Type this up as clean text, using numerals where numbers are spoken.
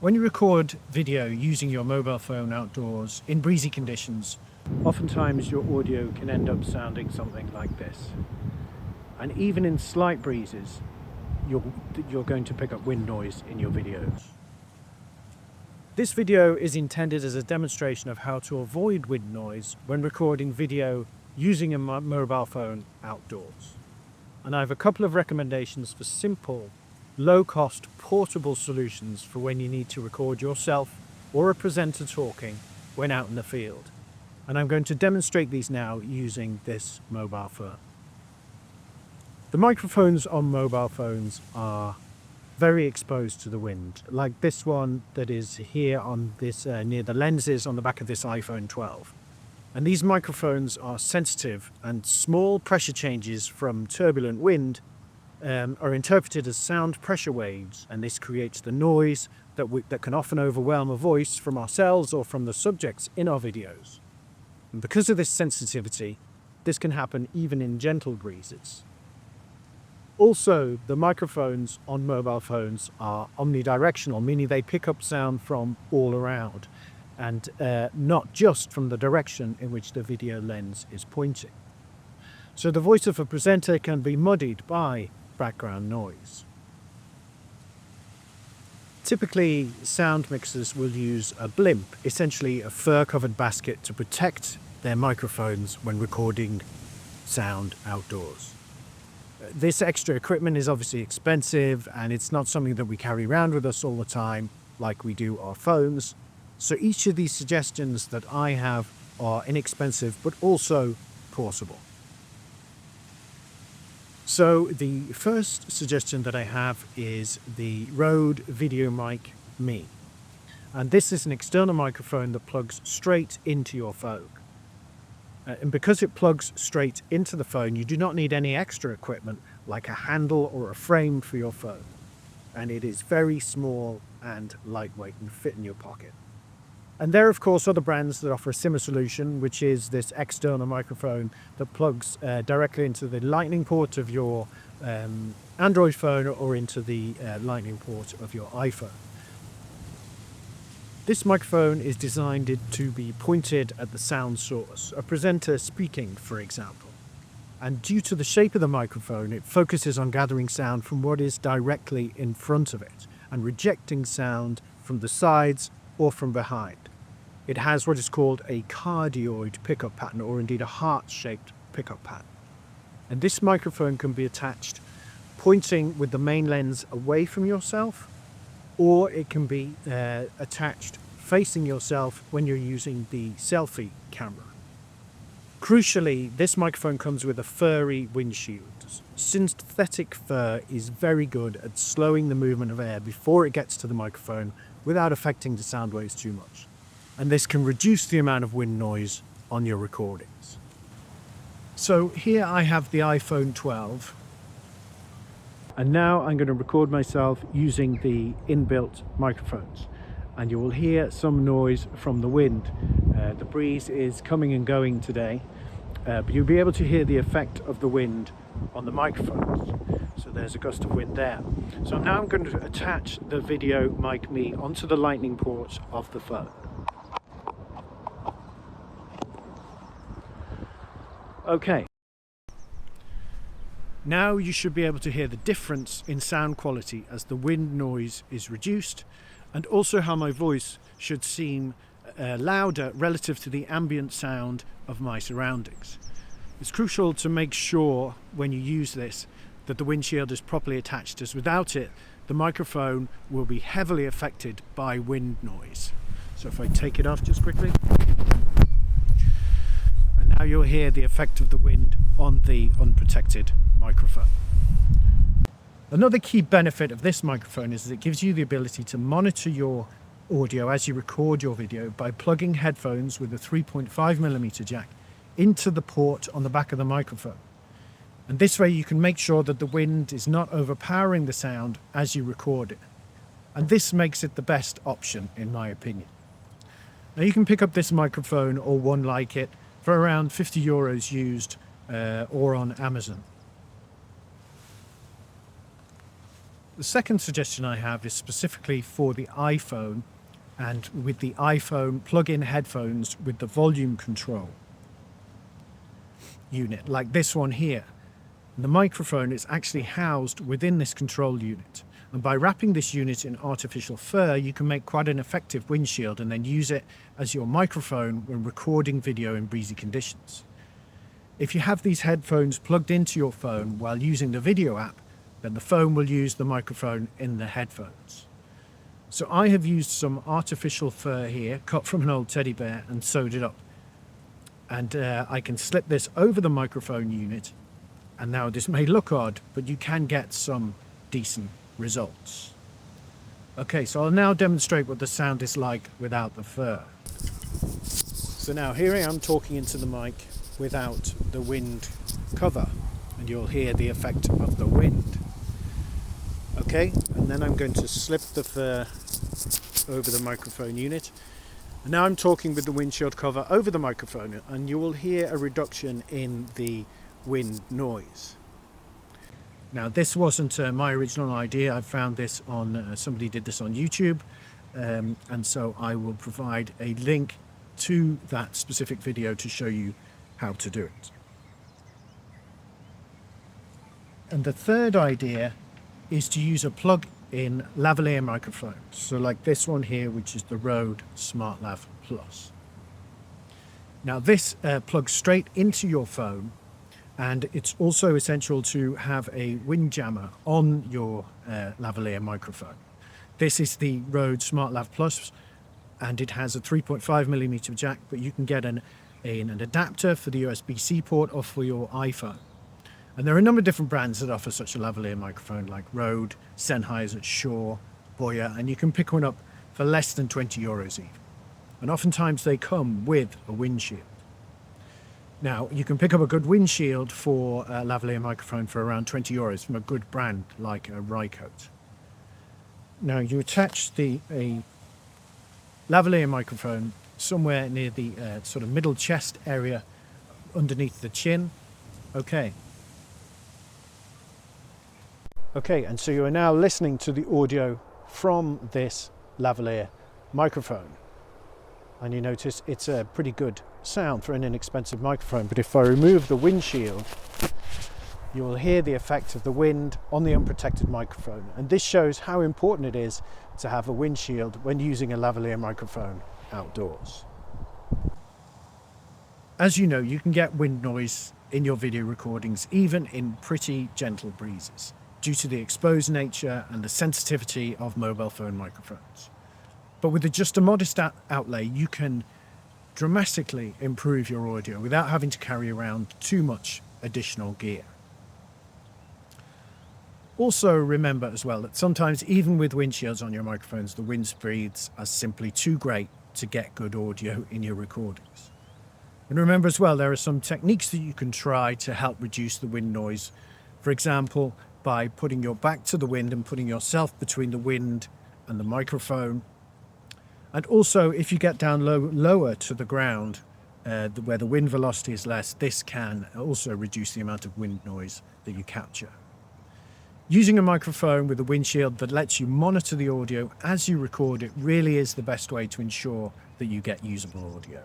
When you record video using your mobile phone outdoors in breezy conditions, oftentimes your audio can end up sounding something like this. And even in slight breezes, you're going to pick up wind noise in your videos. This video is intended as a demonstration of how to avoid wind noise when recording video using a mobile phone outdoors. And I have a couple of recommendations for simple, low-cost, portable solutions for when you need to record yourself or a presenter talking when out in the field. And I'm going to demonstrate these now using this mobile phone. The microphones on mobile phones are very exposed to the wind, like this one that is here on this near the lenses on the back of this iPhone 12. And these microphones are sensitive, and small pressure changes from turbulent wind are interpreted as sound pressure waves, and this creates the noise that can often overwhelm a voice from ourselves or from the subjects in our videos. And because of this sensitivity, this can happen even in gentle breezes. Also, the microphones on mobile phones are omnidirectional, meaning they pick up sound from all around and not just from the direction in which the video lens is pointing. So the voice of a presenter can be muddied by background noise. Typically, sound mixers will use a blimp, essentially a fur-covered basket, to protect their microphones when recording sound outdoors. This extra equipment is obviously expensive, and it's not something that we carry around with us all the time like we do our phones. So each of these suggestions that I have are inexpensive but also portable. So the first suggestion that I have is the Rode VideoMic Me. And this is an external microphone that plugs straight into your phone. And because it plugs straight into the phone, you do not need any extra equipment like a handle or a frame for your phone. And it is very small and lightweight and fit in your pocket. And there are, of course, other brands that offer a similar solution, which is this external microphone that plugs directly into the lightning port of your Android phone or into the lightning port of your iPhone. This microphone is designed to be pointed at the sound source, a presenter speaking, for example. And due to the shape of the microphone, it focuses on gathering sound from what is directly in front of it and rejecting sound from the sides or from behind. It has what is called a cardioid pickup pattern, or indeed a heart-shaped pickup pattern. And this microphone can be attached pointing with the main lens away from yourself, or it can be attached facing yourself when you're using the selfie camera. Crucially, this microphone comes with a furry windshield. Synthetic fur is very good at slowing the movement of air before it gets to the microphone without affecting the sound waves too much. And this can reduce the amount of wind noise on your recordings. So here I have the iPhone 12. And now I'm going to record myself using the inbuilt microphones. And you will hear some noise from the wind. The breeze is coming and going today, but you'll be able to hear the effect of the wind on the microphones. So there's a gust of wind there. So now I'm going to attach the VideoMic Me onto the lightning port of the phone. Okay. Now you should be able to hear the difference in sound quality as the wind noise is reduced, and also how my voice should seem louder relative to the ambient sound of my surroundings. It's crucial to make sure when you use this that the windshield is properly attached, as without it the microphone will be heavily affected by wind noise. So if I take it off just quickly, and now you'll hear the effect of the wind on the unprotected microphone. Another key benefit of this microphone is that it gives you the ability to monitor your audio as you record your video by plugging headphones with a 3.5mm jack into the port on the back of the microphone. And this way you can make sure that the wind is not overpowering the sound as you record it. And this makes it the best option, in my opinion. Now you can pick up this microphone or one like it for around €50 used or on Amazon. The second suggestion I have is specifically for the iPhone, and with the iPhone plug-in headphones with the volume control unit, like this one here. And the microphone is actually housed within this control unit. And by wrapping this unit in artificial fur, you can make quite an effective windshield and then use it as your microphone when recording video in breezy conditions. If you have these headphones plugged into your phone while using the video app, then the phone will use the microphone in the headphones. So I have used some artificial fur here, cut from an old teddy bear, and sewed it up. And I can slip this over the microphone unit. And now this may look odd, but you can get some decent results. Okay, so I'll now demonstrate what the sound is like without the fur. So now here I am talking into the mic without the wind cover, and you'll hear the effect of the wind. Okay, and then I'm going to slip the fur over the microphone unit. And now I'm talking with the windshield cover over the microphone, and you will hear a reduction in the wind noise. Now this wasn't my original idea. I found this on, somebody did this on YouTube, and so I will provide a link to that specific video to show you how to do it. And the third idea is to use a plug-in lavalier microphone. So like this one here, which is the Rode SmartLav Plus. Now this plugs straight into your phone, and it's also essential to have a windjammer on your lavalier microphone. This is the Rode SmartLav Plus, and it has a 3.5mm jack, but you can get an adapter for the USB-C port or for your iPhone. And there are a number of different brands that offer such a lavalier microphone, like Rode, Sennheiser, Shure, Boya, and you can pick one up for less than 20 euros even. And oftentimes they come with a windshield. Now, you can pick up a good windshield for a lavalier microphone for around 20 euros from a good brand like a Rycote. Now, you attach a lavalier microphone somewhere near the sort of middle chest area underneath the chin. Okay, and so you are now listening to the audio from this lavalier microphone. And you notice it's a pretty good sound for an inexpensive microphone, but if I remove the windshield, you will hear the effect of the wind on the unprotected microphone. And this shows how important it is to have a windshield when using a lavalier microphone outdoors. As you know, you can get wind noise in your video recordings, even in pretty gentle breezes, due to the exposed nature and the sensitivity of mobile phone microphones. But with just a modest outlay, you can dramatically improve your audio without having to carry around too much additional gear. Also remember as well that sometimes even with windshields on your microphones, the wind speeds are simply too great to get good audio in your recordings. And remember as well, there are some techniques that you can try to help reduce the wind noise. For example, by putting your back to the wind and putting yourself between the wind and the microphone. And also, if you get down lower to the ground, where the wind velocity is less, this can also reduce the amount of wind noise that you capture. Using a microphone with a windshield that lets you monitor the audio as you record it really is the best way to ensure that you get usable audio.